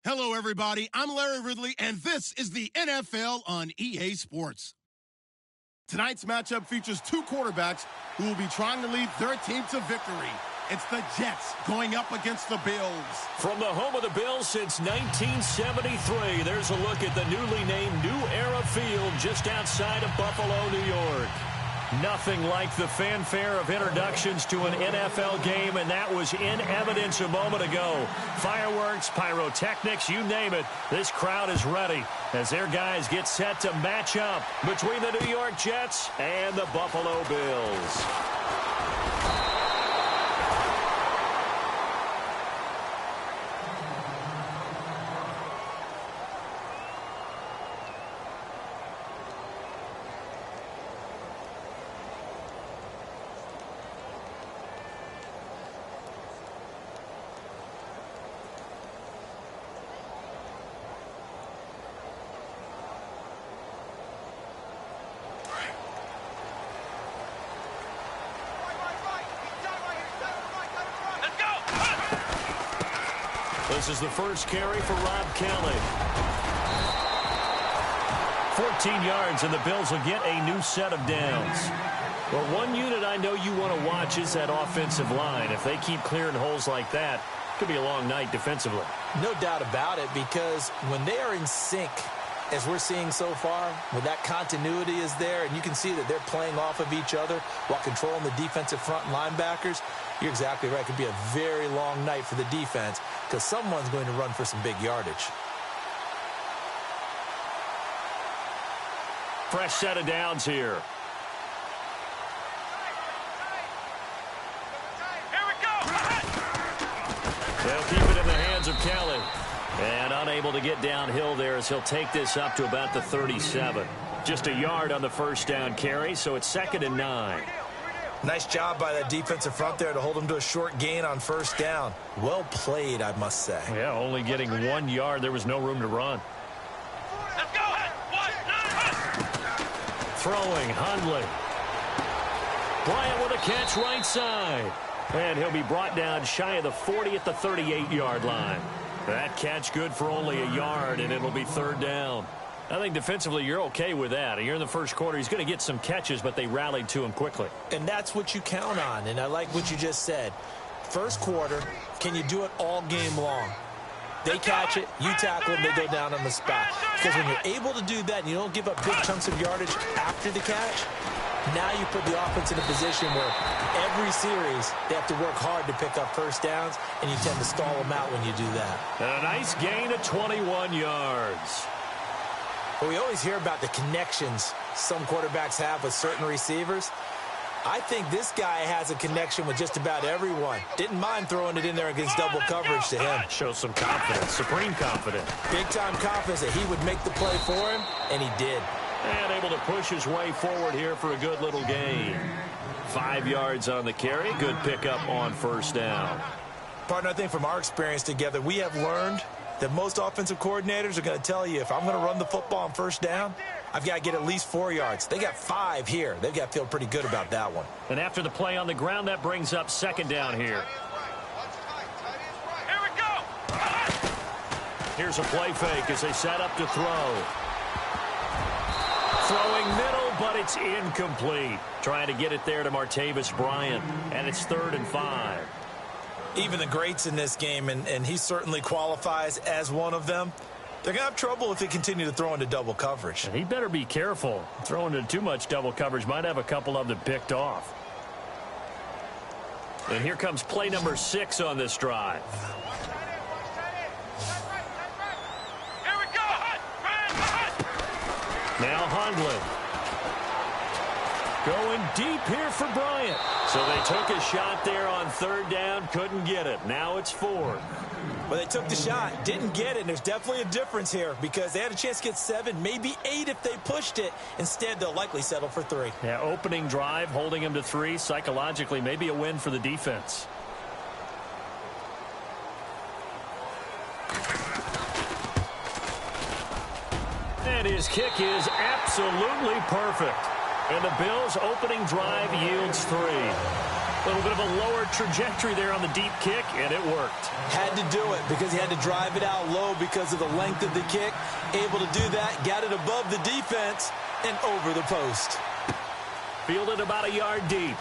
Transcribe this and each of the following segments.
Hello, everybody. I'm Larry Ridley, and this is the NFL on EA Sports. Tonight's matchup features two quarterbacks who will be trying to lead their team to victory. It's the Jets going up against the Bills. From the home of the Bills since 1973, there's a look at the newly named New Era Field just outside of Buffalo, New York. Nothing like the fanfare of introductions to an NFL game, and that was in evidence a moment ago. Fireworks, pyrotechnics, you name it. This crowd is ready as their guys get set to match up between the New York Jets and the Buffalo Bills. This is the first carry for Rob Kelly. 14 yards, and the Bills will get a new set of downs. Well, one unit I know you want to watch is that offensive line. If they keep clearing holes like that, it could be a long night defensively. No doubt about it, because when they are in sync, as we're seeing so far, when that continuity is there, and you can see that they're playing off of each other while controlling the defensive front linebackers, you're exactly right. It could be a very long night for the defense because someone's going to run for some big yardage. Fresh set of downs here. Here we go. They'll keep it in the hands of Kelly. And unable to get downhill there as he'll take this up to about the 37. Just a yard on the first down carry, so it's 2nd and 9. Nice job by that defensive front there to hold him to a short gain on first down. Well played, I must say. Yeah, only getting 1 yard. There was no room to run. Let's go. Throwing, Hundley. Bryant with a catch right side. And he'll be brought down shy of the 40 at the 38-yard line. That catch good for only a yard, and it'll be 3rd down. I think defensively you're okay with that. Here in the first quarter, he's going to get some catches, but they rallied to him quickly. And that's what you count on, and I like what you just said. First quarter, can you do it all game long? They catch it, you tackle them, they go down on the spot. Because when you're able to do that and you don't give up big chunks of yardage after the catch, now you put the offense in a position where every series they have to work hard to pick up first downs, and you tend to stall them out when you do that. And a nice gain of 21 yards. But we always hear about the connections some quarterbacks have with certain receivers. I think this guy has a connection with just about everyone. Didn't mind throwing it in there against double coverage to him. Shows some confidence, supreme confidence. Big-time confidence that he would make the play for him, and he did. And able to push his way forward here for a good little gain. 5 yards on the carry. Good pickup on first down. Partner, I think from our experience together, we have learned that most offensive coordinators are going to tell you, if I'm going to run the football on first down, I've got to get at least 4 yards. They got 5 here. They've got to feel pretty good about that one. And after the play on the ground, that brings up 2nd down here. Here we go. Here's a play fake as they set up to throw. Throwing middle, but it's incomplete. Trying to get it there to Martavis Bryant, and it's 3rd and 5. Even the greats in this game, and he certainly qualifies as one of them, they're going to have trouble if they continue to throw into double coverage. And he better be careful. Throwing into too much double coverage might have a couple of them picked off. And here comes play number 6 on this drive. Here we go. Now Hundley. Going deep here for Bryant. So they took a shot there on 3rd down, couldn't get it. Now it's 4th. Well, they took the shot, didn't get it, and there's definitely a difference here because they had a chance to get 7, maybe 8 if they pushed it. Instead, they'll likely settle for 3. Yeah, opening drive, holding them to 3, psychologically maybe a win for the defense. And his kick is absolutely perfect. And the Bills' opening drive yields 3. A little bit of a lower trajectory there on the deep kick, and it worked. Had to do it because he had to drive it out low because of the length of the kick. Able to do that, got it above the defense, and over the post. Fielded about a yard deep.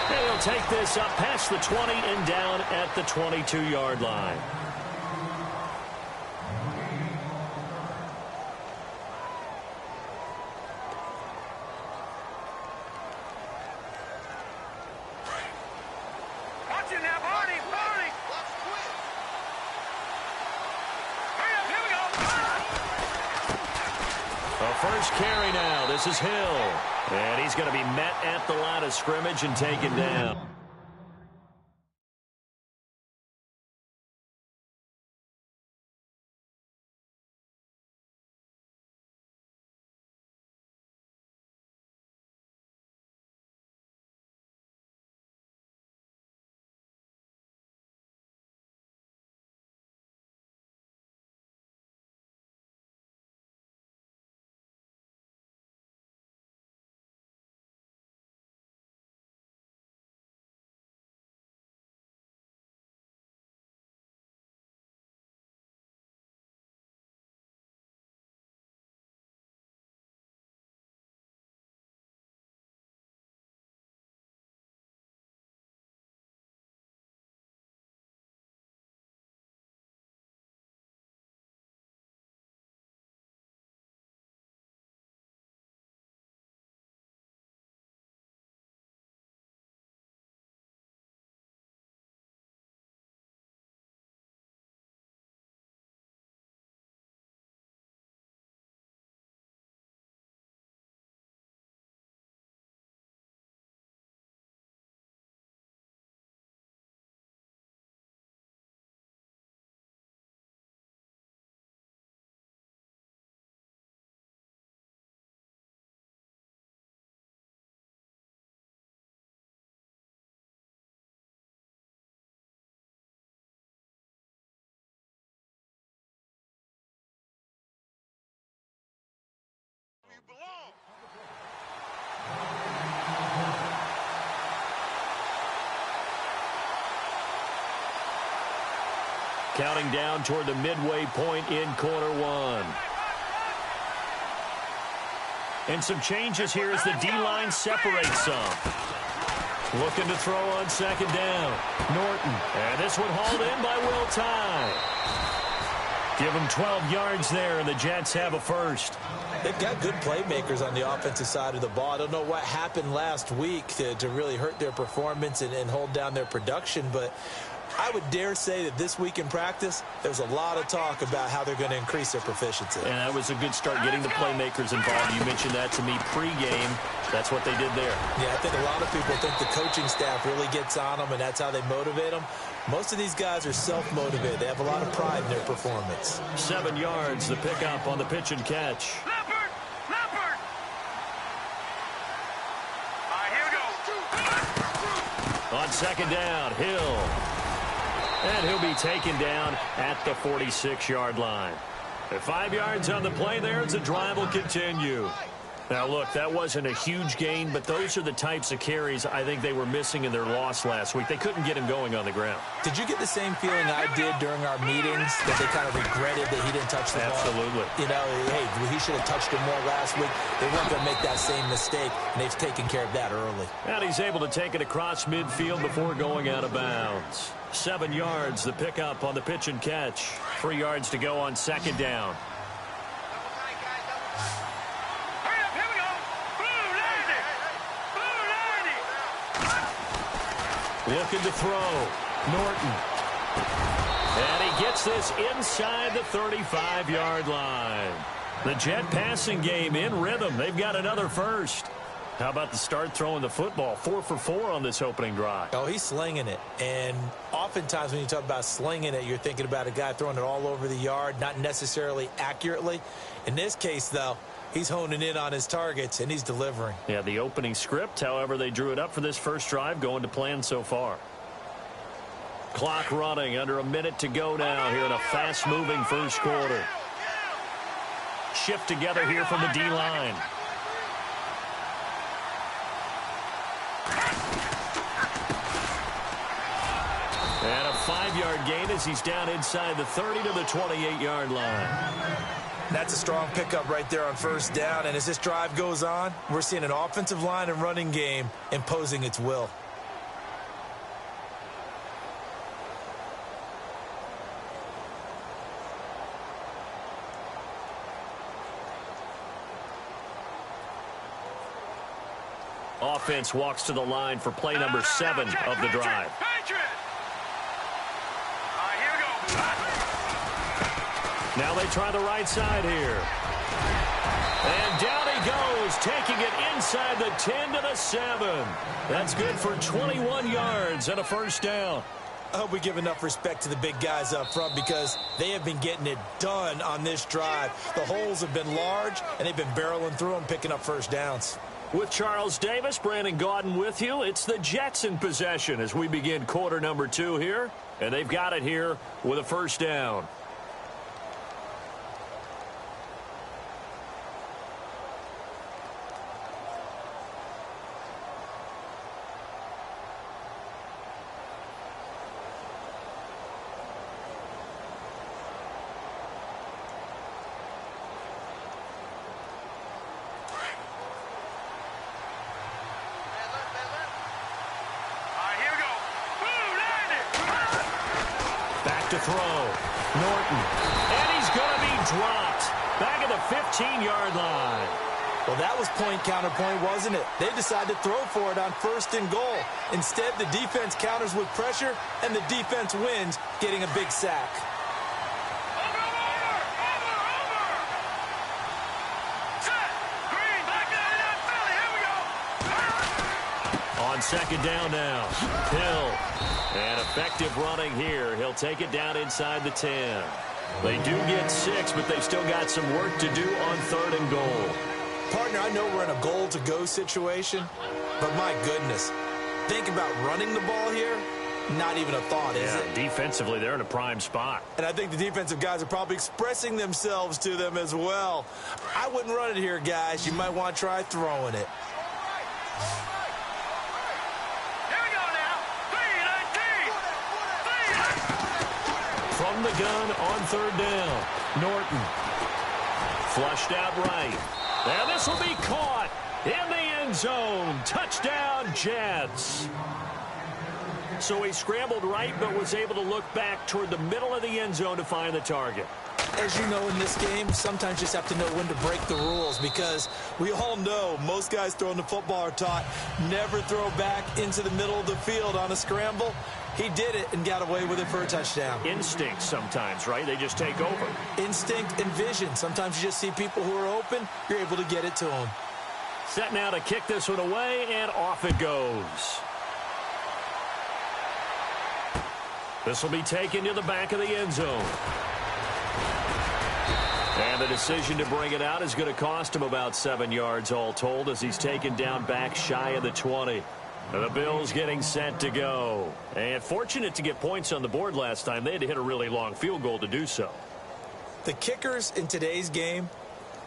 And he'll take this up past the 20 and down at the 22-yard line. First carry now. This is Hill. And he's going to be met at the line of scrimmage and taken down. Counting down toward the midway point in quarter one. And some changes here as the D-line separates some. Looking to throw on second down. Norton. And this one hauled in by Will Tye. Give them 12 yards there, and the Jets have a first. They've got good playmakers on the offensive side of the ball. I don't know what happened last week to really hurt their performance and hold down their production, but I would dare say that this week in practice, there's a lot of talk about how they're going to increase their proficiency. And that was a good start, getting the playmakers involved. You mentioned that to me pregame. That's what they did there. Yeah, I think a lot of people think the coaching staff really gets on them, and that's how they motivate them. Most of these guys are self-motivated. They have a lot of pride in their performance. 7 yards, the pickup on the pitch and catch. Leopard! Leopard! All right, here we go. On second down, Hill. And he'll be taken down at the 46-yard line. At 5 yards on the play there, the drive will continue. Now, look, that wasn't a huge gain, but those are the types of carries I think they were missing in their loss last week. They couldn't get him going on the ground. Did you get the same feeling I did during our meetings, that they kind of regretted that he didn't touch the ball? Absolutely. You know, hey, he should have touched it more last week. They weren't going to make that same mistake, and they've taken care of that early. And he's able to take it across midfield before going out of bounds. 7 yards, the pickup on the pitch and catch. 3 yards to go on second down. Looking to throw. Norton. And he gets this inside the 35-yard line. The Jet passing game in rhythm. They've got another first. How about the start throwing the football? 4 for 4 on this opening drive. Oh, he's slinging it. And oftentimes when you talk about slinging it, you're thinking about a guy throwing it all over the yard, not necessarily accurately. In this case, though, he's honing in on his targets, and he's delivering. Yeah, the opening script, however, they drew it up for this first drive, going to plan so far. Clock running, under a minute to go now here in a fast-moving first quarter. Shift together here from the D-line. And a 5-yard gain as he's down inside the 30 to the 28-yard line. That's a strong pickup right there on first down. And as this drive goes on, we're seeing an offensive line and running game imposing its will. Offense walks to the line for play number 7 of the drive. Now they try the right side here. And down he goes, taking it inside the 10 to the 7. That's good for 21 yards and a first down. I hope we give enough respect to the big guys up front because they have been getting it done on this drive. The holes have been large, and they've been barreling through them, picking up first downs. With Charles Davis, Brandon Gaudin with you. It's the Jets in possession as we begin quarter number 2 here. And they've got it here with a first down. To throw. Norton. And he's going to be dropped. Back at the 15-yard line. Well, that was point counterpoint, wasn't it? They decided to throw for it on first and goal. Instead, the defense counters with pressure, and the defense wins, getting a big sack. On second down now. Hill. And effective running here. He'll take it down inside the 10. They do get 6, but they still got some work to do on third and goal. Partner, I know we're in a goal-to-go situation, but my goodness, think about running the ball here. Not even a thought, is it? Defensively, they're in a prime spot. And I think the defensive guys are probably expressing themselves to them as well. I wouldn't run it here, guys. You might want to try throwing it. From the gun on third down. Norton. Flushed out right. And this will be caught in the end zone. Touchdown, Jets. So he scrambled right but was able to look back toward the middle of the end zone to find the target. As you know, in this game, sometimes you just have to know when to break the rules because we all know most guys throwing the football are taught never throw back into the middle of the field on a scramble. He did it and got away with it for a touchdown. Instinct sometimes, right? They just take over. Instinct and vision. Sometimes you just see people who are open. You're able to get it to them. Set now to kick this one away, and off it goes. This will be taken to the back of the end zone. And the decision to bring it out is going to cost him about 7 yards all told as he's taken down back shy of the 20. The Bills getting set to go. And fortunate to get points on the board last time. They had to hit a really long field goal to do so. The kickers in today's game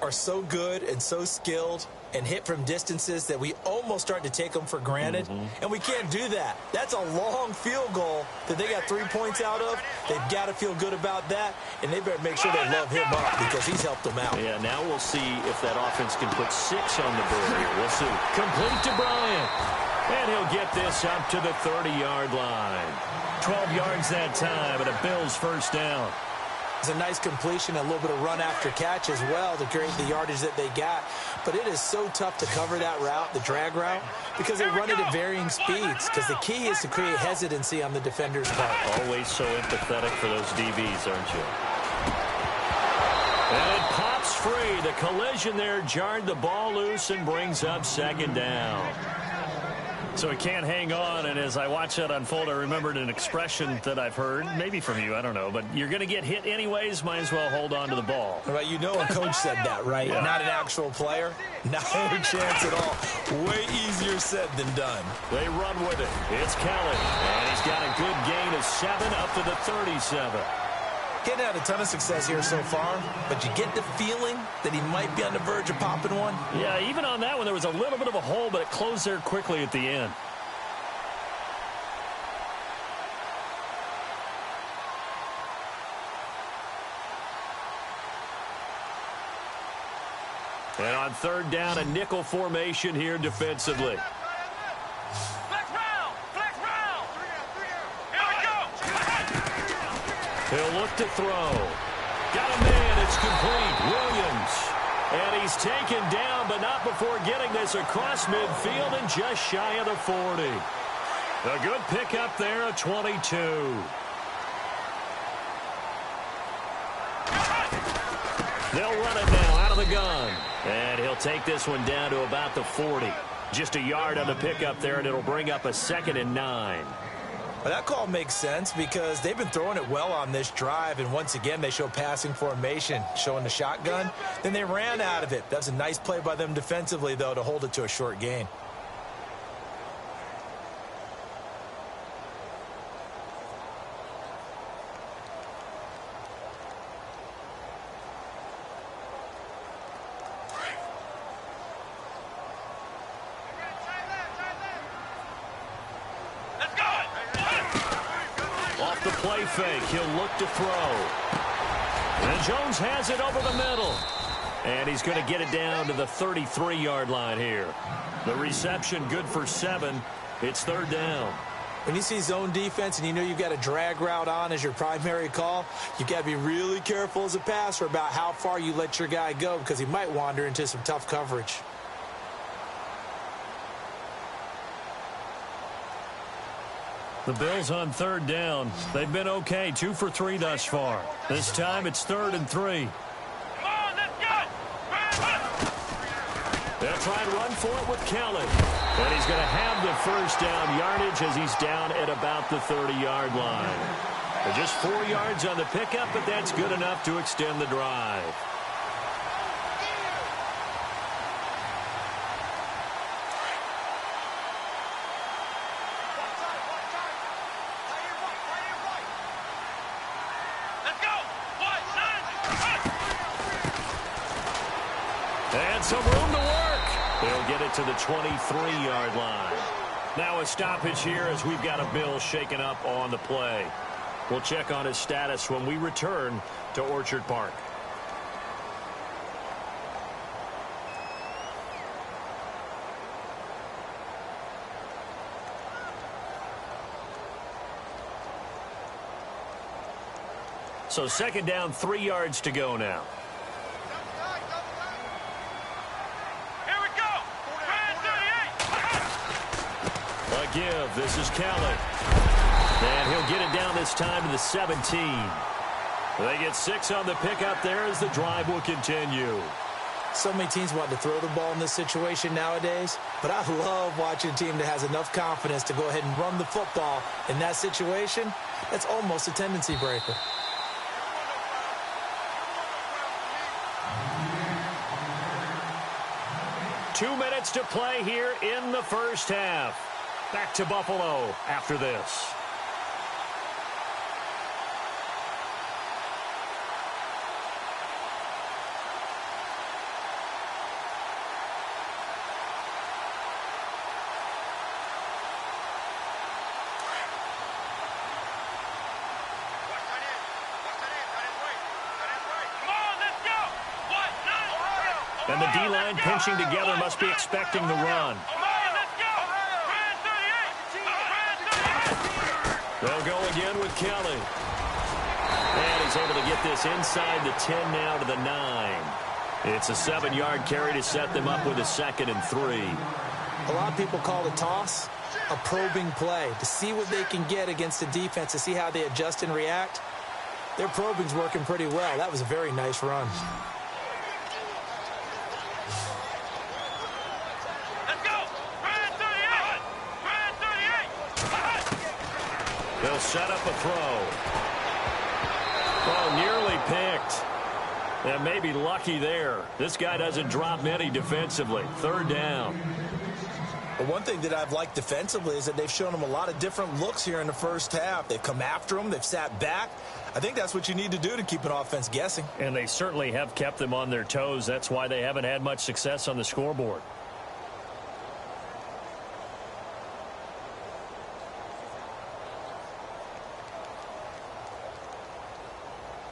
are so good and so skilled and hit from distances that we almost start to take them for granted. And we can't do that. That's a long field goal that they got 3 points out of. They've got to feel good about that, and they better make sure they love him up because he's helped them out. Yeah, now we'll see if that offense can put 6 on the board here. We'll see. Complete to Bryant. And he'll get this up to the 30-yard line. 12 yards that time, and a Bills first down. It's a nice completion, a little bit of run after catch as well to create the yardage that they got. But it is so tough to cover that route, the drag route, because they run it at varying speeds. Because the key is to create hesitancy on the defender's part. Always so empathetic for those DBs, aren't you? And it pops free. The collision there jarred the ball loose and brings up second down. So he can't hang on, and as I watch that unfold, I remembered an expression that I've heard, maybe from you, I don't know, but you're going to get hit anyways, might as well hold on to the ball. Right, you know a coach said that, right? Yeah. Not an actual player. Not a chance at all. Way easier said than done. They run with it. It's Kelly, and he's got a good gain of 7 up to the 37. Getting had a ton of success here so far, but you get the feeling that he might be on the verge of popping one. Yeah, even on that one, there was a little bit of a hole, but it closed there quickly at the end. And on third down, a nickel formation here defensively. Flex round. Flex round. Here we go. He'll look to throw. Got a man. It's complete. Williams. And he's taken down, but not before getting this across midfield and just shy of the 40. A good pickup there, a 22. They'll run it now out of the gun. And he'll take this one down to about the 40. Just a yard on the pickup there, and it'll bring up a 2nd and 9. Well, that call makes sense because they've been throwing it well on this drive, and once again, they show passing formation, showing the shotgun. Then they ran out of it. That's a nice play by them defensively, though, to hold it to a short gain. Off the play fake, he'll look to throw. And Jones has it over the middle. And he's going to get it down to the 33-yard line here. The reception good for 7. It's third down. When you see zone defense and you know you've got a drag route on as your primary call, you've got to be really careful as a passer about how far you let your guy go because he might wander into some tough coverage. The Bills on third down. They've been okay, 2 for 3 thus far. This time it's 3rd and 3. Come on, let's go. They'll try and run for it with Kelly. And he's going to have the first down yardage as he's down at about the 30-yard line. They're just 4 yards on the pickup, but that's good enough to extend the drive. And some room to work. They'll get it to the 23-yard line. Now a stoppage here as we've got a Bill shaken up on the play. We'll check on his status when we return to Orchard Park. So 2nd down, 3 yards to go now. Give. This is Kelly. And he'll get it down this time to the 17. They get 6 on the pickup there as the drive will continue. So many teams want to throw the ball in this situation nowadays, but I love watching a team that has enough confidence to go ahead and run the football in that situation. That's almost a tendency breaker. Two minutes to play here in the first half. Back to Buffalo after this. And the D-line pinching together must be expecting the run. They'll go again with Kelly. And he's able to get this inside the 10 now to the 9. It's a 7-yard carry to set them up with a 2nd and 3. A lot of people call the toss a probing play to see what they can get against the defense, to see how they adjust and react. Their probing's working pretty well. That was a very nice run. They'll set up a throw. Oh, nearly picked. And maybe lucky there. This guy doesn't drop many defensively. 3rd down. But one thing that I've liked defensively is that they've shown them a lot of different looks here in the first half. They've come after them. They've sat back. I think that's what you need to do to keep an offense guessing. And they certainly have kept them on their toes. That's why they haven't had much success on the scoreboard.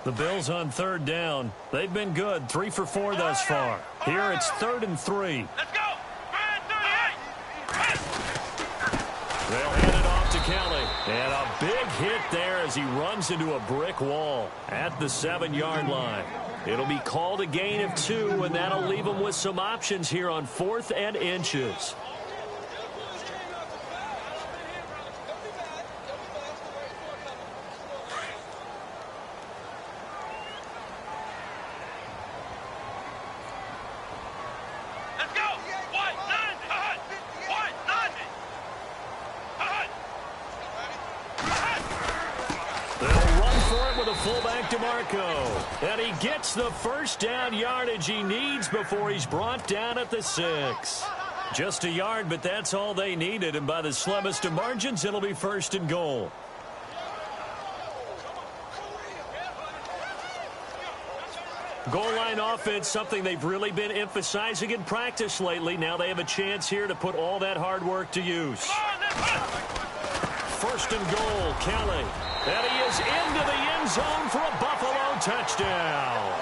The Bills on third down. They've been good, 3 for 4 thus far. Here it's 3rd and 3. Let's go. They'll hand it off to Kelly. And a big hit there as he runs into a brick wall at the 7-yard line. It'll be called a gain of 2, and that'll leave them with some options here on 4th and inches. And he gets the first down yardage he needs before he's brought down at the 6. Just a yard, but that's all they needed. And by the slimmest of margins, it'll be 1st and goal. Goal line offense, something they've really been emphasizing in practice lately. Now they have a chance here to put all that hard work to use. 1st and goal, Kelly. And he is into the end zone for a Buffalo touchdown.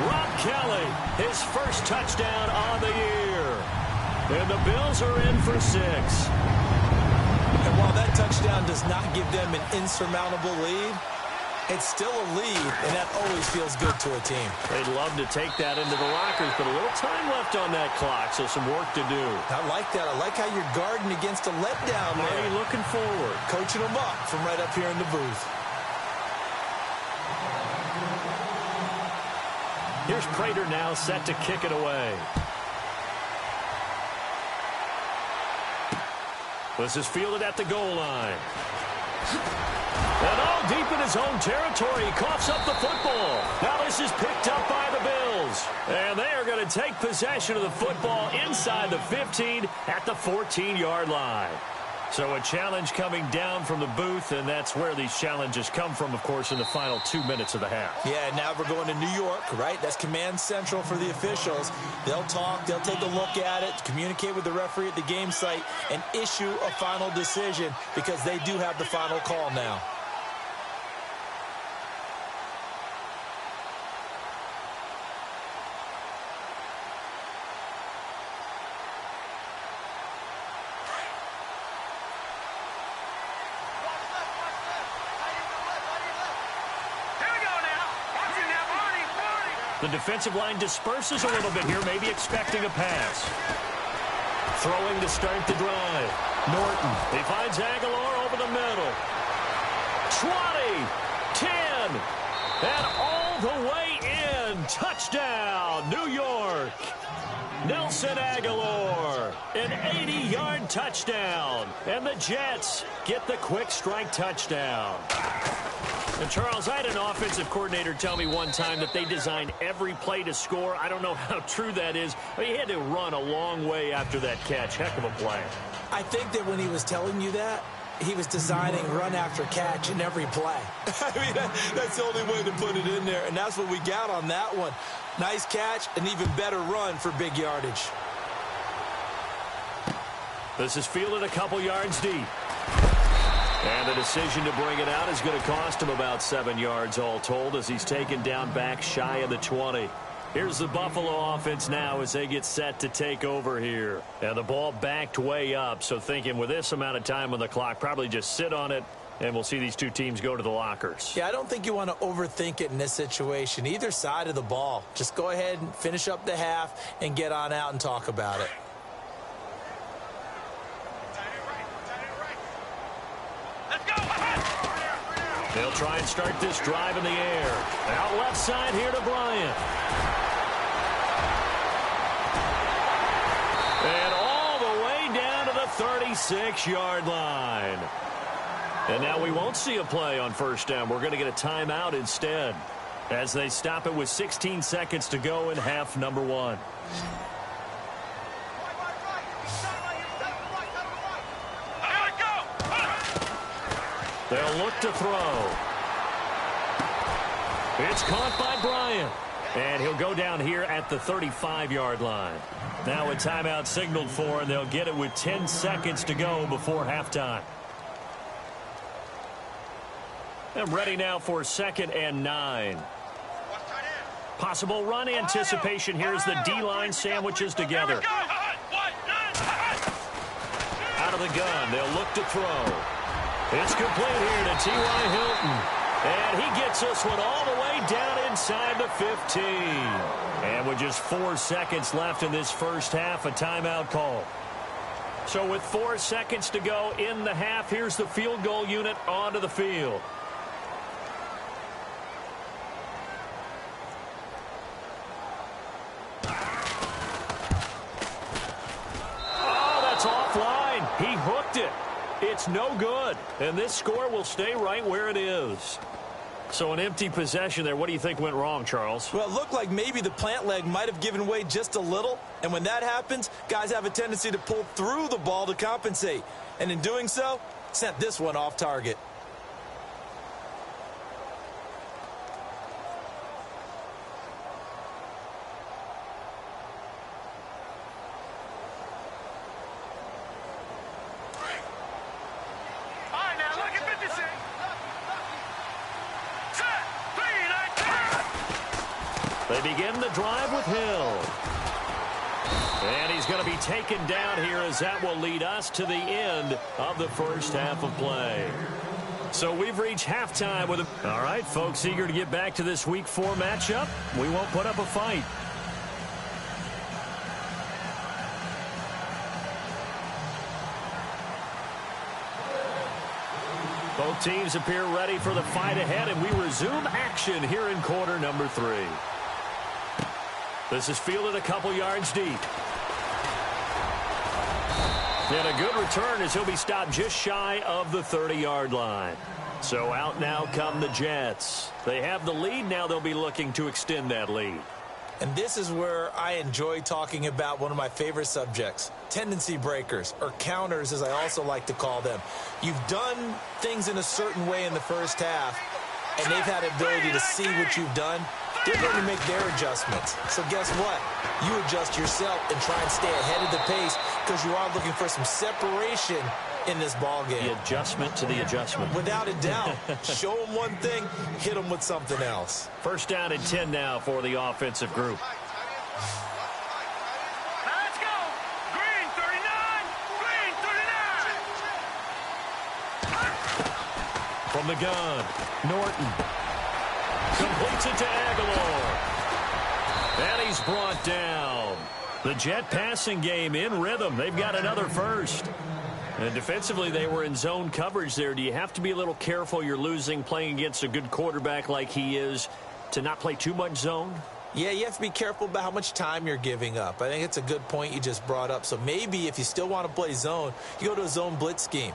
Rob Kelly, his first touchdown on the year. And the Bills are in for 6. And while that touchdown does not give them an insurmountable lead, it's still a lead, and that always feels good to a team. They'd love to take that into the lockers, but a little time left on that clock, so some work to do. I like that. I like how you're guarding against a letdown there. Already looking forward. Coaching them up from right up here in the booth. Here's Prater now set to kick it away. This is fielded at the goal line. And all deep in his own territory, he coughs up the football. Now this is picked up by the Bills. And they are going to take possession of the football inside the 15 at the 14-yard line. So a challenge coming down from the booth, and that's where these challenges come from, of course, in the final 2 minutes of the half. Yeah, now we're going to New York, right? That's command central for the officials. They'll talk, they'll take a look at it, communicate with the referee at the game site, and issue a final decision because they do have the final call now. The defensive line disperses a little bit here, maybe expecting a pass. Throwing to start the drive. Norton. He finds Aguilar over the middle. 20, 10, and all the way in. Touchdown, New York. Nelson Aguilar, an 80-yard touchdown. And the Jets get the quick strike touchdown. And, Charles, I had an offensive coordinator tell me one time that they design every play to score. I don't know how true that is, but he had to run a long way after that catch. Heck of a play. I think that when he was telling you that, he was designing run after catch in every play. I mean, that's the only way to put it in there, and that's what we got on that one. Nice catch, an even better run for big yardage. This is fielded a couple yards deep. And the decision to bring it out is going to cost him about 7 yards all told as he's taken down back shy of the 20. Here's the Buffalo offense now as they get set to take over here. And the ball backed way up, so thinking with this amount of time on the clock, probably just sit on it, and we'll see these two teams go to the lockers. Yeah, I don't think you want to overthink it in this situation. Either side of the ball. Just go ahead and finish up the half and get on out and talk about it. They'll try and start this drive in the air. Out left side here to Bryant. And all the way down to the 36-yard line. And now we won't see a play on first down. We're going to get a timeout instead as they stop it with 16 seconds to go in half number 1. They'll look to throw. It's caught by Bryant. And he'll go down here at the 35-yard line. Now a timeout signaled for, and they'll get it with 10 seconds to go before halftime. And ready now for 2nd and 9. Possible run anticipation here as the D-line sandwiches together. Out of the gun, they'll look to throw. It's complete here to T.Y. Hilton. And he gets this one all the way down inside the 15. And with just 4 seconds left in this first half, a timeout call. So with 4 seconds to go in the half, here's the field goal unit onto the field. Oh, that's offline. He hooked it. It's no good. And this score will stay right where it is. So an empty possession there. What do you think went wrong, Charles? Well, it looked like maybe the plant leg might have given way just a little. And when that happens, guys have a tendency to pull through the ball to compensate. And in doing so, sent this one off target. They begin the drive with Hill. And he's going to be taken down here as that will lead us to the end of the first half of play. So we've reached halftime with a... All right, folks, eager to get back to this Week 4 matchup. We won't put up a fight. Both teams appear ready for the fight ahead, and we resume action here in quarter number 3. This is fielded a couple yards deep. And a good return as he'll be stopped just shy of the 30-yard line. So out now come the Jets. They have the lead. Now they'll be looking to extend that lead. And this is where I enjoy talking about one of my favorite subjects, tendency breakers, or counters as I also like to call them. You've done things in a certain way in the first half, and they've had the ability to see what you've done. They're going to make their adjustments. So guess what? You adjust yourself and try and stay ahead of the pace because you are looking for some separation in this ball game. The adjustment to the adjustment. Without a doubt. Show them one thing, hit them with something else. First down and 10 now for the offensive group. Let's go. Green 39. Green 39. From the gun, Norton. Completes it to Aguilar. And he's brought down. The Jet passing game in rhythm. They've got another first. And defensively, they were in zone coverage there. Do you have to be a little careful you're losing playing against a good quarterback like he is to not play too much zone? Yeah, you have to be careful about how much time you're giving up. I think it's a good point you just brought up. So maybe if you still want to play zone, you go to a zone blitz scheme.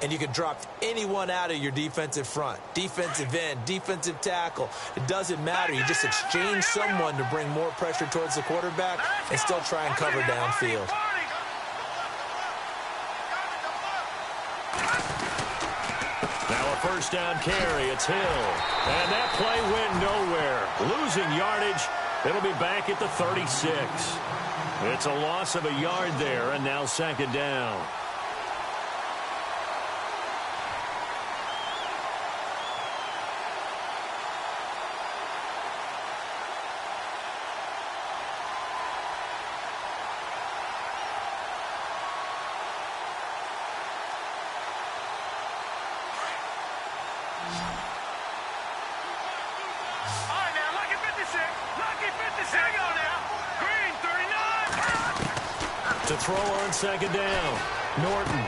And you can drop anyone out of your defensive front, defensive end, defensive tackle. It doesn't matter. You just exchange someone to bring more pressure towards the quarterback and still try and cover downfield. Now a first down carry. It's Hill. And that play went nowhere. Losing yardage. It'll be back at the 36. It's a loss of a yard there, and now second down. To throw on second down. Norton.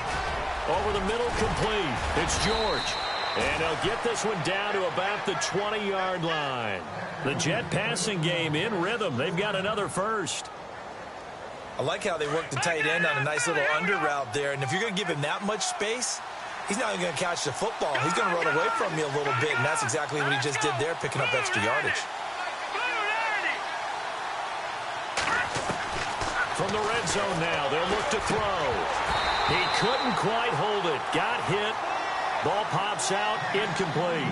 Over the middle, complete. It's George. And he'll get this one down to about the 20-yard line. The Jet passing game in rhythm. They've got another first. I like how they work the tight end on a nice little under route there. And if you're going to give him that much space, he's not even going to catch the football. He's going to run away from you a little bit, and that's exactly what he just did there, picking up extra yardage. From the red zone now, they'll look to throw. He couldn't quite hold it. Got hit. Ball pops out, incomplete.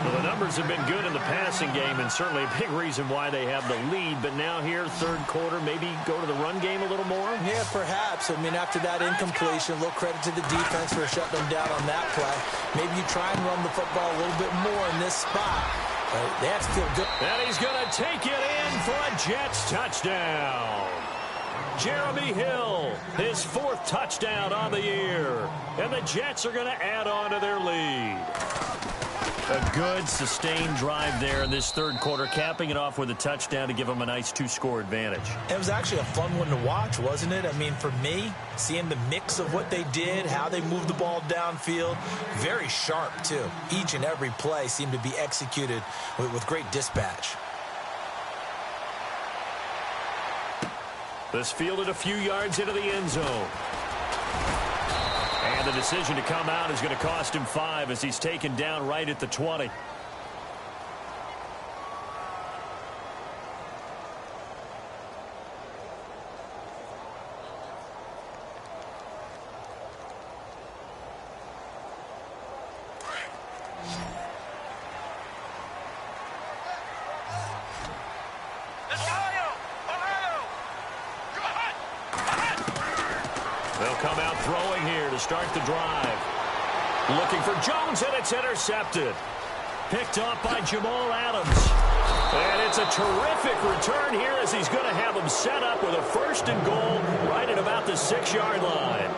Well, the numbers have been good in the passing game, and certainly a big reason why they have the lead. But now here, third quarter, maybe go to the run game a little more? Yeah, perhaps. I mean, after that incompletion, a little credit to the defense for shutting them down on that play. Maybe you try and run the football a little bit more in this spot. They have to feel good. And he's going to take it in for a Jets touchdown. Jeremy Hill, his 4th touchdown on the year. And the Jets are going to add on to their lead. A good, sustained drive there in this third quarter, capping it off with a touchdown to give them a nice 2-score advantage. It was actually a fun one to watch, wasn't it? I mean, for me, seeing the mix of what they did, how they moved the ball downfield, very sharp, too. Each and every play seemed to be executed with great dispatch. This fielded a few yards into the end zone. And the decision to come out is going to cost him 5 as he's taken down right at the 20. They'll come out throwing here to start the drive. Looking for Jones, and it's intercepted. Picked off by Jamal Adams. And it's a terrific return here as he's going to have him set up with a 1st and goal right at about the 6-yard line.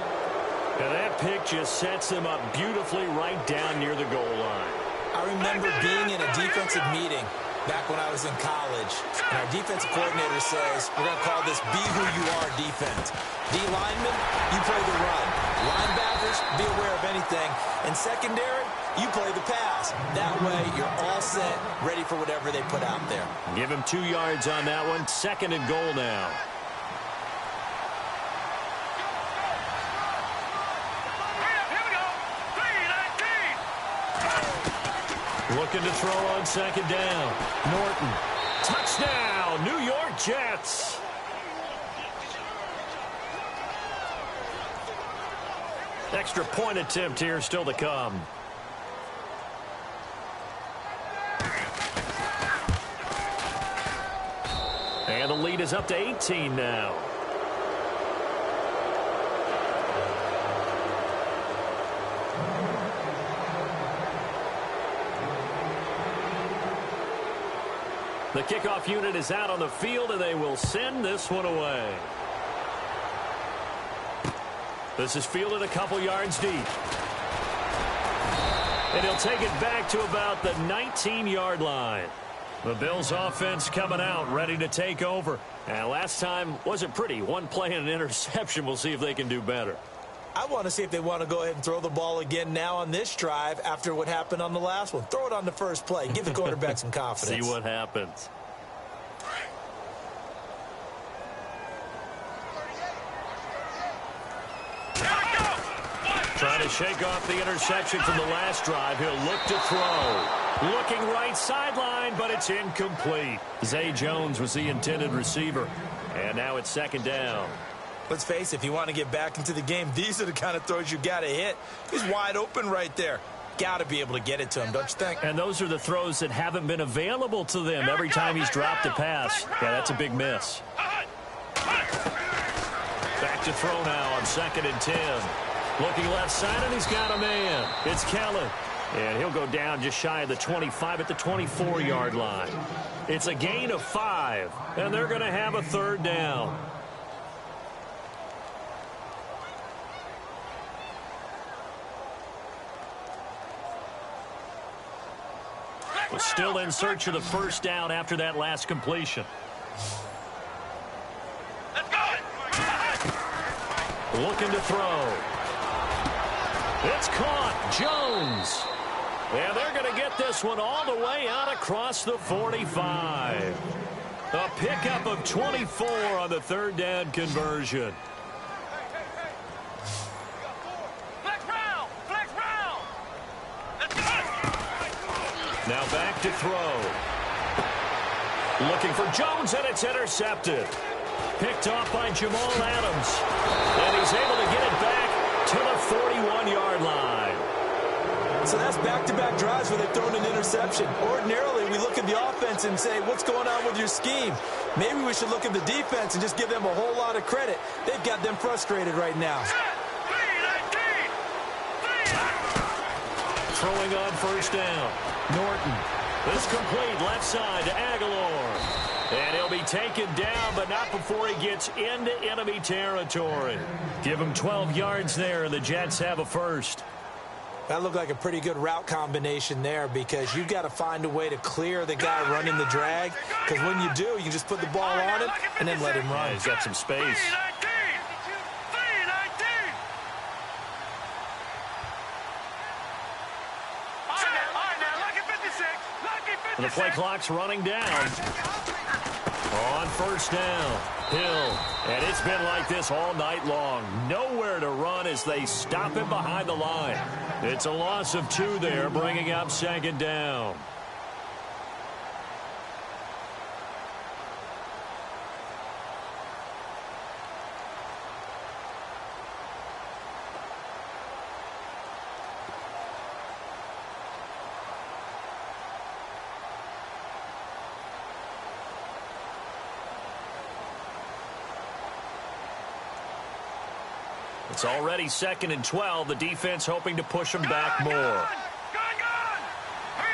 And that pick just sets them up beautifully right down near the goal line. I remember being in a defensive meeting back when I was in college, and our defensive coordinator says, we're going to call this be who you are defense. D linemen, you play the run. Linebackers, be aware of anything. And secondary, you play the pass. That way, you're all set, ready for whatever they put out there. Give him 2 yards on that one. 2nd and goal now. Here we go. 3-19. Looking to throw on 2nd down. Norton. Touchdown, New York Jets. Extra point attempt here still to come. And the lead is up to 18 now. The kickoff unit is out on the field, and they will send this one away. This is fielded a couple yards deep. And he'll take it back to about the 19-yard line. The Bills offense coming out, ready to take over. And last time wasn't pretty. One play and an interception. We'll see if they can do better. I want to see if they want to go ahead and throw the ball again now on this drive after what happened on the last one. Throw it on the first play. Give the quarterback some confidence. See what happens. Trying to shake off the interception from the last drive. He'll look to throw. Looking right sideline, but it's incomplete. Zay Jones was the intended receiver. And now it's 2nd down. Let's face it, if you want to get back into the game, these are the kind of throws you got to hit. He's wide open right there. Got to be able to get it to him, don't you think? And those are the throws that haven't been available to them every time he's dropped a pass. Yeah, that's a big miss. Back to throw now on 2nd and 10. Looking left side, and he's got a man. It's Kelly. And he'll go down just shy of the 25 at the 24-yard line. It's a gain of 5, and they're going to have a 3rd down. We're still in search of the 1st down after that last completion. Looking to throw. It's caught. Jones. And they're going to get this one all the way out across the 45. A pickup of 24 on the 3rd down conversion. Now back to throw. Looking for Jones, and it's intercepted. Picked off by Jamal Adams. And he's able to get it back to the 41-yard line. So that's back-to-back drives where they've thrown an interception. Ordinarily, we look at the offense and say, what's going on with your scheme? Maybe we should look at the defense and just give them a whole lot of credit. They've got them frustrated right now. Throwing on first down. Norton. This complete left side to Aguilar. And he'll be taken down, but not before he gets into enemy territory. Give him 12 yards there, and the Jets have a first. That looked like a pretty good route combination there because you've got to find a way to clear the guy running the drag. Because when you do, you can just put the ball on him and then let him run. Yeah, he's got some space. And the play clock's running down. On first down, Hill. And it's been like this all night long. Nowhere to run as they stop him behind the line. It's a loss of 2 there, bringing up second down. It's already 2nd and 12. The defense hoping to push them back more. Hurry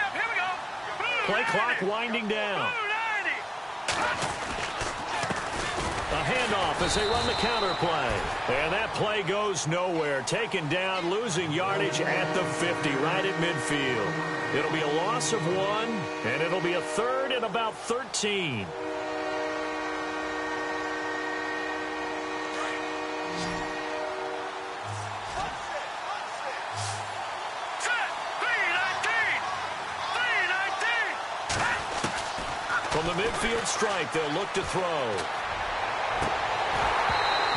up, here we go. Play clock winding down. A handoff as they run the counter play. And that play goes nowhere. Taken down, losing yardage at the 50, right at midfield. It'll be a loss of 1, and it'll be a 3rd and about 13. From the midfield strike, they'll look to throw.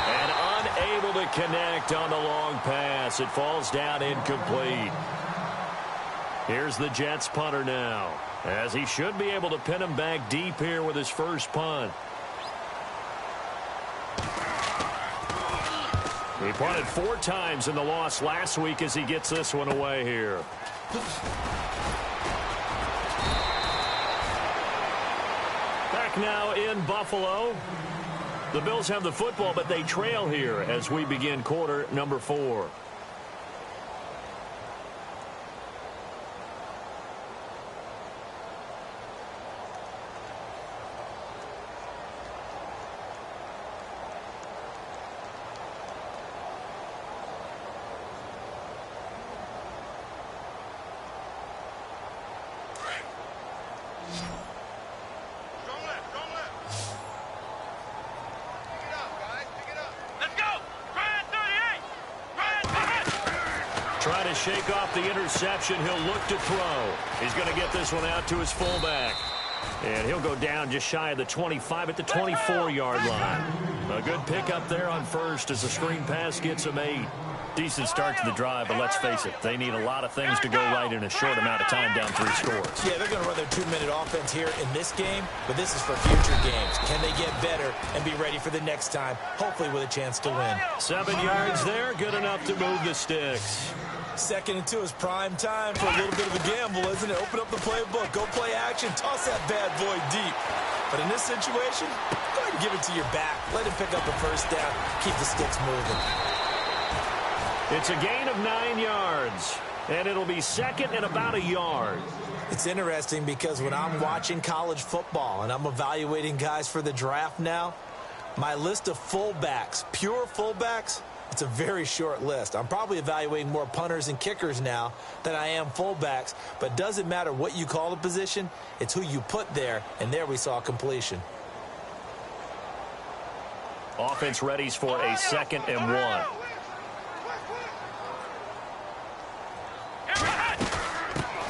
And unable to connect on the long pass. It falls down incomplete. Here's the Jets punter now, as he should be able to pin him back deep here with his first punt. He punted 4 times in the loss last week as he gets this one away here. Now in Buffalo. The Bills have the football, but they trail here as we begin quarter number 4. Trying to shake off the interception. He'll look to throw. He's going to get this one out to his fullback. And he'll go down just shy of the 25 at the 24-yard line. A good pickup there on first as the screen pass gets him 8. Decent start to the drive, but let's face it, they need a lot of things to go right in a short amount of time down 3 scores. Yeah, they're going to run their 2-minute offense here in this game, but this is for future games. Can they get better and be ready for the next time, hopefully with a chance to win? 7 yards there, good enough to move the sticks. 2nd and 2 is prime time for a little bit of a gamble, isn't it? Open up the playbook, go play action, toss that bad boy deep. But in this situation, go ahead and give it to your back. Let him pick up the first down, keep the sticks moving. It's a gain of 9 yards, and it'll be 2nd and about a yard. It's interesting because when I'm watching college football and I'm evaluating guys for the draft now, my list of fullbacks, pure fullbacks, it's a very short list. I'm probably evaluating more punters and kickers now than I am fullbacks, but it doesn't matter what you call the position, it's who you put there, and there we saw completion. Offense readies for a 2nd and 1.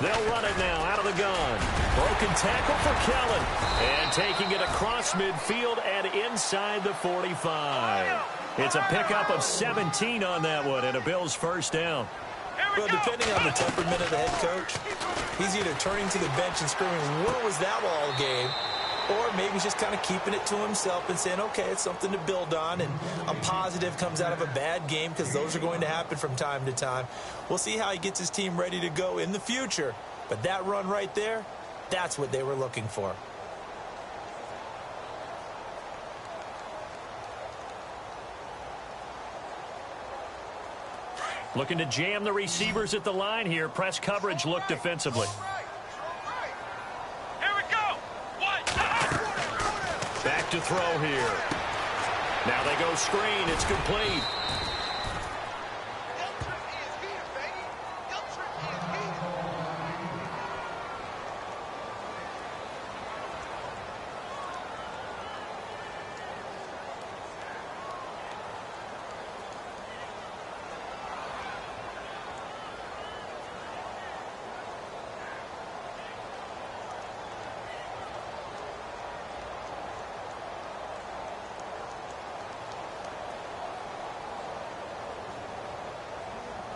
They'll run it now out of the gun. Broken tackle for Kellen. And taking it across midfield and inside the 45. It's a pickup of 17 on that one and a Bills first down. Well, depending on the temperament of the head coach, he's either turning to the bench and screaming, "Where was that all game?" or maybe he's just kind of keeping it to himself and saying, okay, it's something to build on, and a positive comes out of a bad game, because those are going to happen from time to time. We'll see how he gets his team ready to go in the future. But that run right there, that's what they were looking for. Looking to jam the receivers at the line here. Press coverage look defensively. Here we go. Back to throw here. Now they go screen. It's complete.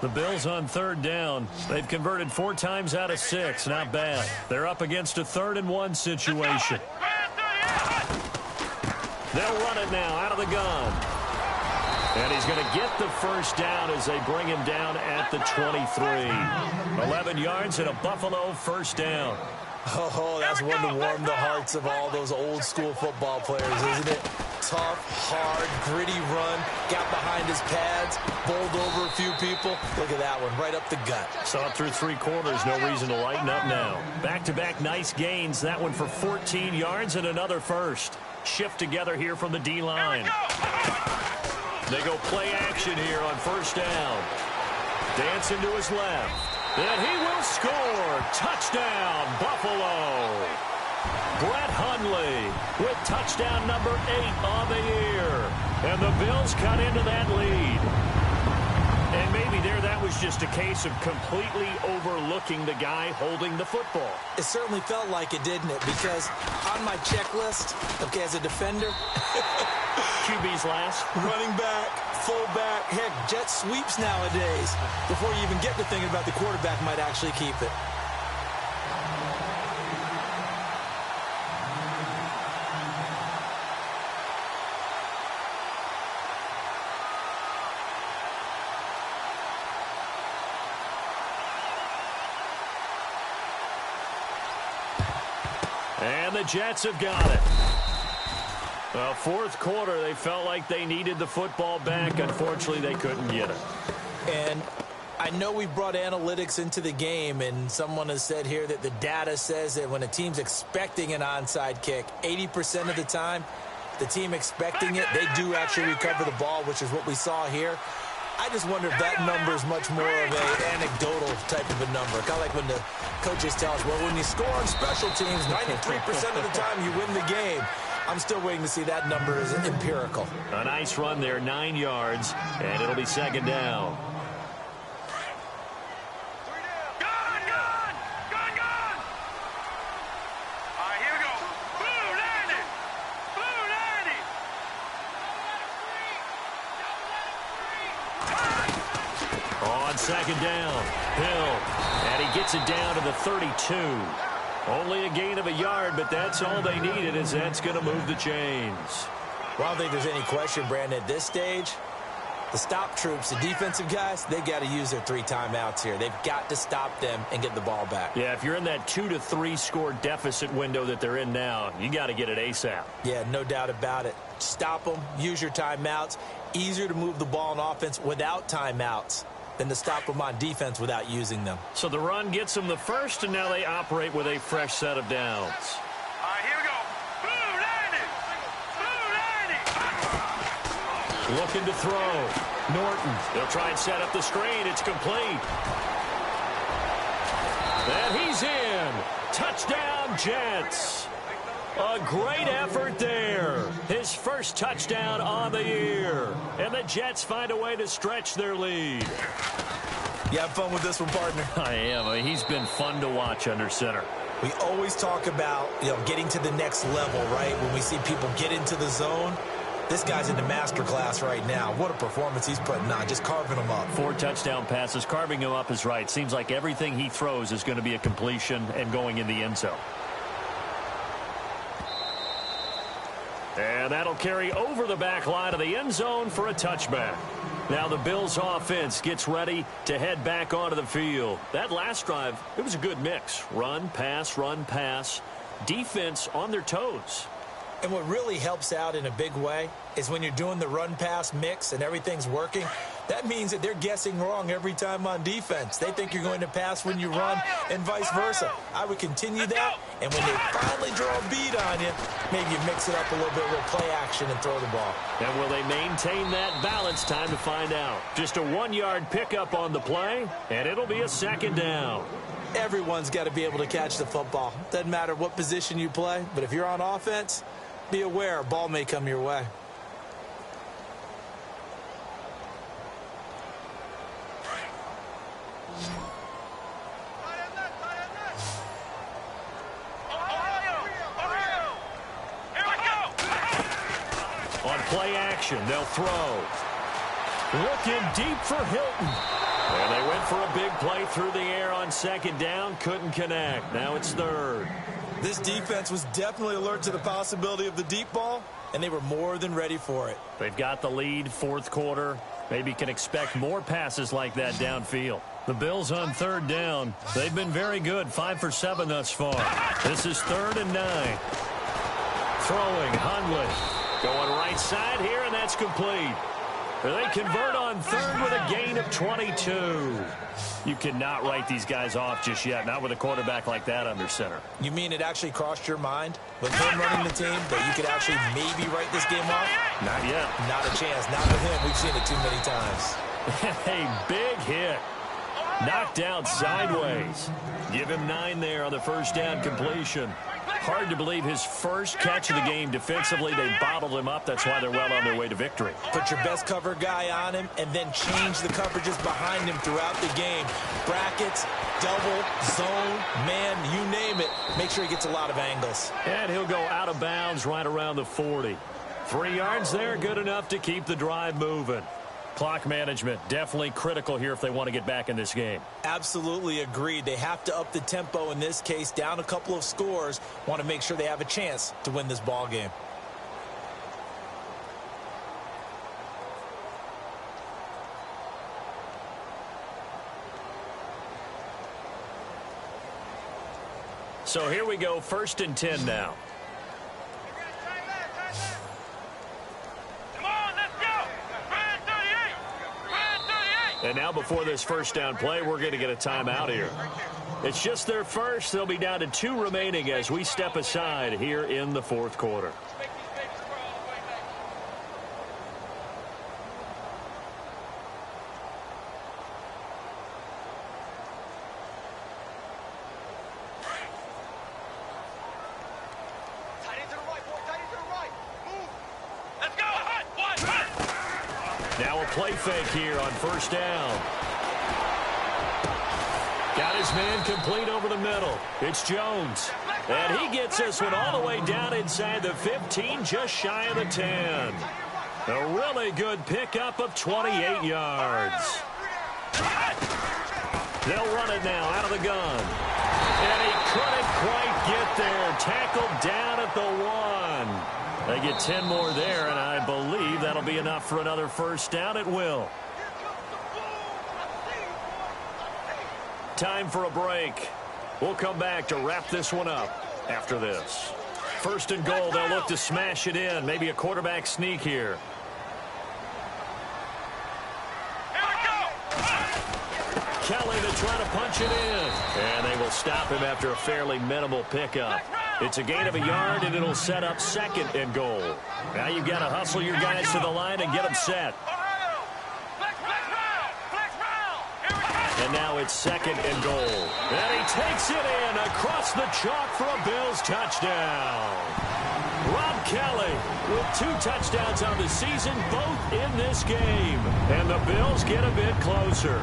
The Bills on third down. They've converted 4 times out of 6. Not bad. They're up against a 3rd and 1 situation. They'll run it now out of the gun. And he's going to get the first down as they bring him down at the 23. 11 yards and a Buffalo first down. Oh, that's one to warm the hearts of all those old school football players, isn't it? Tough, hard, gritty run. Got behind his pads, bowled over a few people. Look at that one, right up the gut. Saw it through 3 quarters. No reason to lighten up now. Back-to-back nice gains. That one for 14 yards and another first. Shift together here from the D-line. They go play action here on first down. Dancing to his left. And he will score. Touchdown, Buffalo. Brett Hundley with touchdown number 8 on the year. And the Bills cut into that lead. And maybe that was just a case of completely overlooking the guy holding the football. It certainly felt like it, didn't it? Because on my checklist, okay, as a defender, QB's last. running back, fullback, heck, jet sweeps nowadays. Before you even get to thinking about the quarterback might actually keep it. And the Jets have got it. Well, 4th quarter, they felt like they needed the football back. Unfortunately, they couldn't get it. And I know we brought analytics into the game, and someone has said here that the data says that when a team's expecting an onside kick, 80% of the time, the team expecting it, they do actually recover the ball, which is what we saw here. I just wonder if that number is much more of an anecdotal type of a number. Kind of like when the coaches tell us, well, when you score on special teams, 93% of the time you win the game. I'm still waiting to see that number is empirical. A nice run there, 9 yards, and it'll be 2nd down. On 2nd down, Hill, and he gets it down to the 32. Only a gain of a yard, but that's all they needed, as that's going to move the chains. Well, I don't think there's any question, Brandon, at this stage, the stop troops, the defensive guys, they got to use their 3 timeouts here. They've got to stop them and get the ball back. Yeah, if you're in that 2 to 3 score deficit window that they're in now, you got to get it ASAP. Yeah, no doubt about it. Stop them, use your timeouts. Easier to move the ball on offense without timeouts than to stop them on defense without using them. So the run gets them the first, and now they operate with a fresh set of downs. All right, here we go. Blue 90. Blue 90. Looking to throw. Norton. They'll try and set up the screen. It's complete. And he's in. Touchdown, Jets. A great effort there. His first touchdown on the year. And the Jets find a way to stretch their lead. You have fun with this one, partner? I am. I mean, he's been fun to watch under center. We always talk about, getting to the next level, right? When we see people get into the zone. This guy's in the master class right now. What a performance he's putting on, just carving them up. 4 touchdown passes. Carving him up is right. Seems like everything he throws is going to be a completion and going in the end zone. And that'll carry over the back line of the end zone for a touchback. Now the Bills offense gets ready to head back onto the field. That last drive, it was a good mix. Run, pass, defense on their toes. And what really helps out in a big way is when you're doing the run-pass mix and everything's working, that means that they're guessing wrong every time on defense. They think you're going to pass when you run and vice versa. I would continue that, and when they finally draw a beat on you, maybe you mix it up a little bit with play action and throw the ball. And will they maintain that balance? Time to find out. Just a 1-yard pickup on the play, and it'll be a second down. Everyone's got to be able to catch the football. Doesn't matter what position you play, but if you're on offense, be aware a ball may come your way. On play action, they'll throw. Looking deep for Hilton. And they went for a big play through the air on second down. Couldn't connect. Now it's third. This defense was definitely alert to the possibility of the deep ball, and they were more than ready for it. They've got the lead, fourth quarter. Maybe can expect more passes like that downfield. The Bills on third down. They've been very good, 5 for 7 thus far. This is 3rd and 9. Throwing, Hundley. Going right side here, and that's complete. They convert on third with a gain of 22. You cannot write these guys off just yet, not with a quarterback like that under center. You mean it actually crossed your mind with him running the team that you could actually maybe write this game off? Not yet. Not a chance. Not with him. We've seen it too many times. A big hit. Knocked out sideways. Give him 9 there on the first down completion. Hard to believe his first catch of the game defensively. They bottled him up. That's why they're well on their way to victory. Put your best cover guy on him and then change the coverages behind him throughout the game. Brackets, double, zone, man, you name it. Make sure he gets a lot of angles. And he'll go out of bounds right around the 40. 3 yards there, good enough to keep the drive moving. Clock management, definitely critical here if they want to get back in this game. Absolutely agreed. They have to up the tempo in this case, down a couple of scores. Want to make sure they have a chance to win this ball game. So here we go, 1st and 10 now. And now before this first down play, we're going to get a timeout here. It's just their first. They'll be down to 2 remaining as we step aside here in the 4th quarter. Now a play fake here on first down. Got his man complete over the middle. It's Jones. And he gets this one all the way down inside the 15, just shy of the 10. A really good pickup of 28 yards. They'll run it now out of the gun. And he couldn't quite get there. Tackled down at the 1. They get 10 more there, and I believe that'll be enough for another first down. It will. Time for a break. We'll come back to wrap this one up after this. 1st and goal, they'll look to smash it in. Maybe a quarterback sneak here. Kelly to try to punch it in. And they will stop him after a fairly minimal pickup. It's a gain of a yard, and it'll set up 2nd and goal. Now you've got to hustle your guys to the line and get them set. And now it's 2nd and goal. And he takes it in across the chalk for a Bills touchdown. Rob Kelly with 2 touchdowns on the season, both in this game. And the Bills get a bit closer.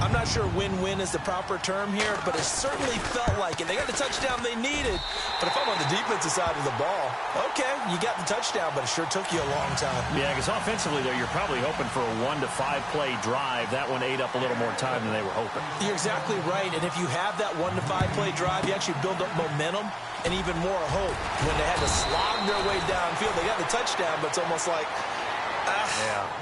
I'm not sure win-win is the proper term here, but it certainly felt like it. They got the touchdown they needed, but if I'm on the defensive side of the ball, okay, you got the touchdown, but it sure took you a long time. Yeah, because offensively, though, you're probably hoping for a 1 to 5 play drive. That one ate up a little more time than they were hoping. You're exactly right, and if you have that 1 to 5 play drive, you actually build up momentum. and even more hope when they had to slog their way downfield. They got the touchdown, but it's almost like,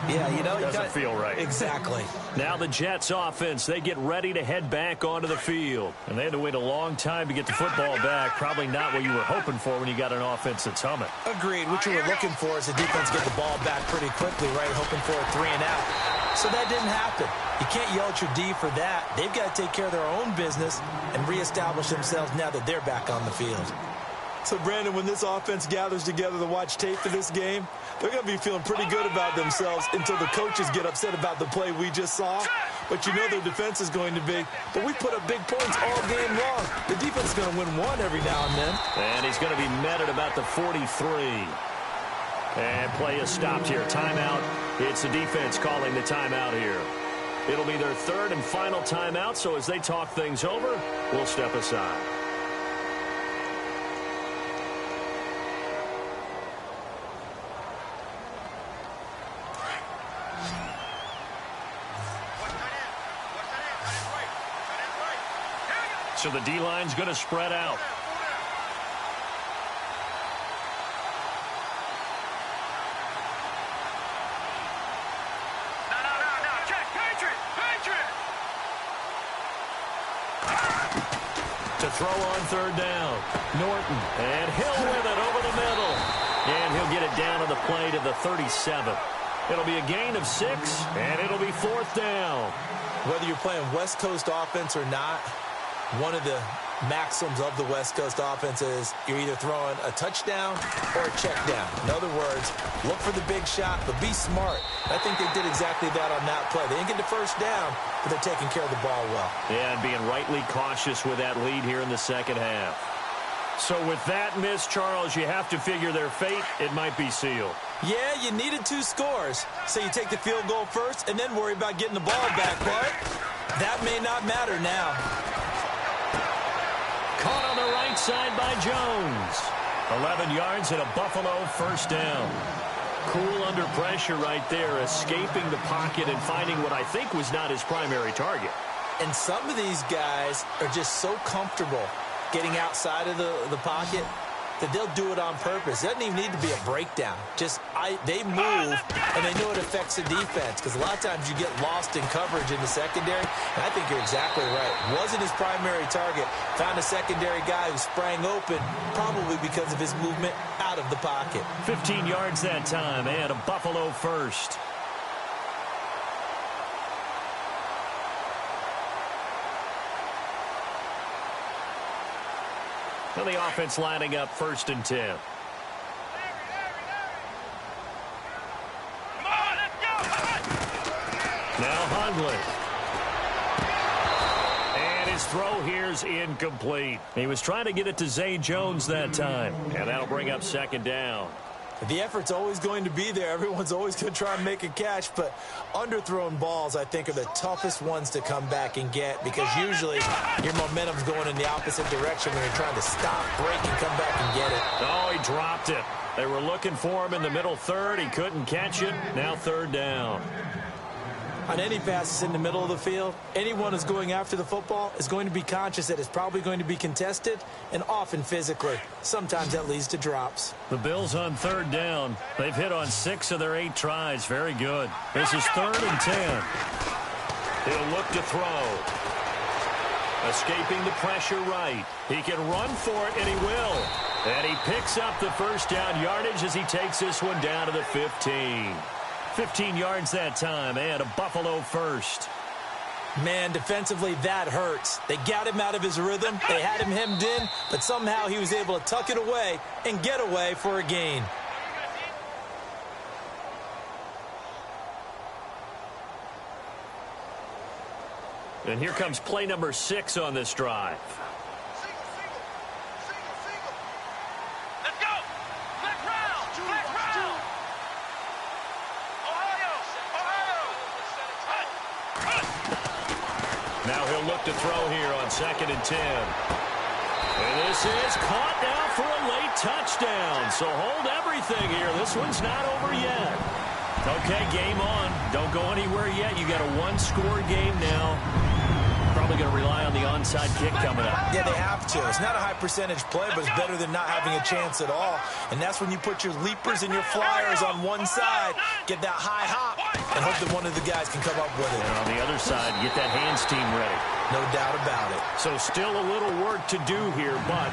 doesn't feel right. Exactly. Now the Jets offense, they get ready to head back onto the field. And they had to wait a long time to get the football back. Probably not what you were hoping for when you got an offense that's humming. Agreed. What you were looking for is the defense get the ball back pretty quickly, right? Hoping for a 3 and out. So that didn't happen. You can't yell at your D for that. They've got to take care of their own business and reestablish themselves now that they're back on the field. So, Brandon, when this offense gathers together to watch tape for this game, they're going to be feeling pretty good about themselves until the coaches get upset about the play we just saw. But you know their defense is going to be. But we put up big points all game long. The defense is going to win one every now and then. And he's going to be met at about the 43. And play is stopped here. Timeout. It's the defense calling the timeout here. It'll be their third and final timeout, so as they talk things over, we'll step aside. So the D-line's going to spread out. No. Check. Patriot. To throw on third down. Norton. And Hill with it over the middle. And he'll get it down on the play to the 37. It'll be a gain of 6, and it'll be fourth down. Whether you're playing West Coast offense or not, one of the maxims of the West Coast offense is you're either throwing a touchdown or a check down. In other words, look for the big shot, but be smart. I think they did exactly that on that play. They didn't get the first down, but they're taking care of the ball well. Yeah, and being rightly cautious with that lead here in the second half. So with that miss, Charles, you have to figure their fate. It might be sealed. Yeah, you needed 2 scores. So you take the field goal first and then worry about getting the ball back, but that may not matter now. Caught on the right side by Jones. 11 yards and a Buffalo first down. Cool under pressure right there, escaping the pocket and finding what I think was not his primary target. And some of these guys are just so comfortable getting outside of the pocket that they'll do it on purpose. It doesn't even need to be a breakdown. They move, and they know it affects the defense, because a lot of times you get lost in coverage in the secondary, and I think you're exactly right. Wasn't his primary target. Found a secondary guy who sprang open, probably because of his movement out of the pocket. 15 yards that time, and a Buffalo first. And the offense lining up 1st and 10. Come on, let's go. Now Hundley. And his throw here's incomplete. He was trying to get it to Zay Jones that time. And that'll bring up 2nd down. The effort's always going to be there. Everyone's always going to try and make a catch, but underthrown balls, I think, are the toughest ones to come back and get, because usually your momentum's going in the opposite direction when you're trying to stop, break, and come back and get it. Oh, he dropped it. They were looking for him in the middle third. He couldn't catch it. Now 3rd down. On any passes in the middle of the field, anyone who's going after the football is going to be conscious that it's probably going to be contested, and often physically. Sometimes that leads to drops. The Bills on 3rd down. They've hit on 6 of their 8 tries. Very good. This is 3rd and 10. He'll look to throw. Escaping the pressure right. He can run for it, and he will. And he picks up the first down yardage as he takes this one down to the 15. 15 yards that time, and a Buffalo first. Man, defensively, that hurts. They got him out of his rhythm. They had him hemmed in, but somehow he was able to tuck it away and get away for a gain. And here comes play number 6 on this drive. Let's go. Flex round. Ohio. Now he'll look to throw here on 2nd and 10. And this is caught now for a late touchdown. So hold everything here. This one's not over yet. Okay, game on. Don't go anywhere yet. You got a 1-score game now. Probably going to rely on the onside kick coming up. Yeah, they have to. It's not a high-percentage play, but it's better than not having a chance at all. And that's when you put your leapers and your flyers on one side, get that high hop, and hope that one of the guys can come up with it. And on the other side, get that hands team ready. No doubt about it. So still a little work to do here, but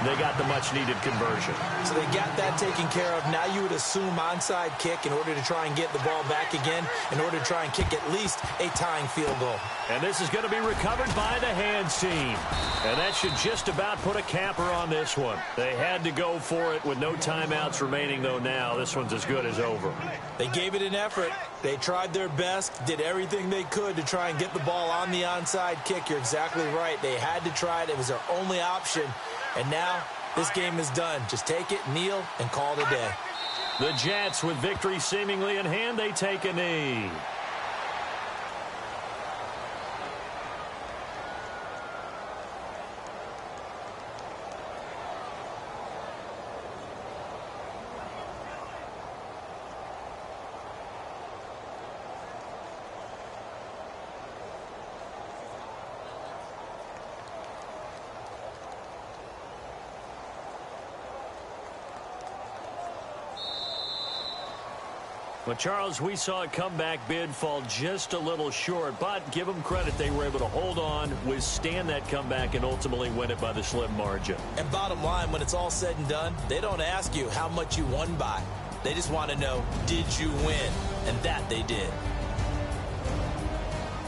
they got the much-needed conversion. So they got that taken care of. Now you would assume onside kick in order to try and get the ball back again, in order to try and kick at least a tying field goal. And this is going to be recovered by the hands team. And that should just about put a capper on this one. They had to go for it with no timeouts remaining, though now. This one's as good as over. They gave it an effort. They tried their best, did everything they could to try and get the ball on the onside kick. You're exactly right. They had to try it. It was their only option. And now this game is done. Just take it, kneel, and call it a day. The Jets, with victory seemingly in hand, they take a knee. Well, Charles, we saw a comeback bid fall just a little short, but give them credit. They were able to hold on, withstand that comeback, and ultimately win it by the slim margin. And bottom line, when it's all said and done, they don't ask you how much you won by. They just want to know, did you win? And that they did.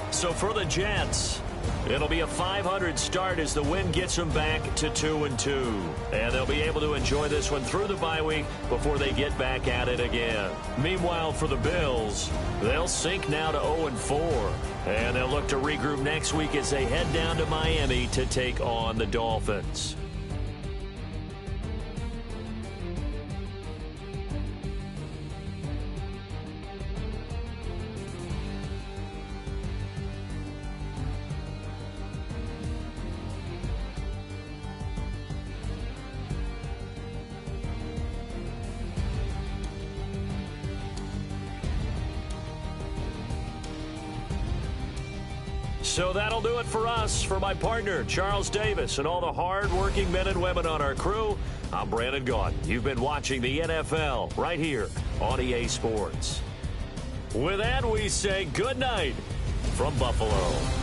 So for the Jets, it'll be a 500 start as the win gets them back to 2-2. And they'll be able to enjoy this one through the bye week before they get back at it again. Meanwhile, for the Bills, they'll sink now to 0-4. And they'll look to regroup next week as they head down to Miami to take on the Dolphins. So that'll do it for us. For my partner, Charles Davis, and all the hard-working men and women on our crew, I'm Brandon Gaudin. You've been watching the NFL right here on EA Sports. With that, we say good night from Buffalo.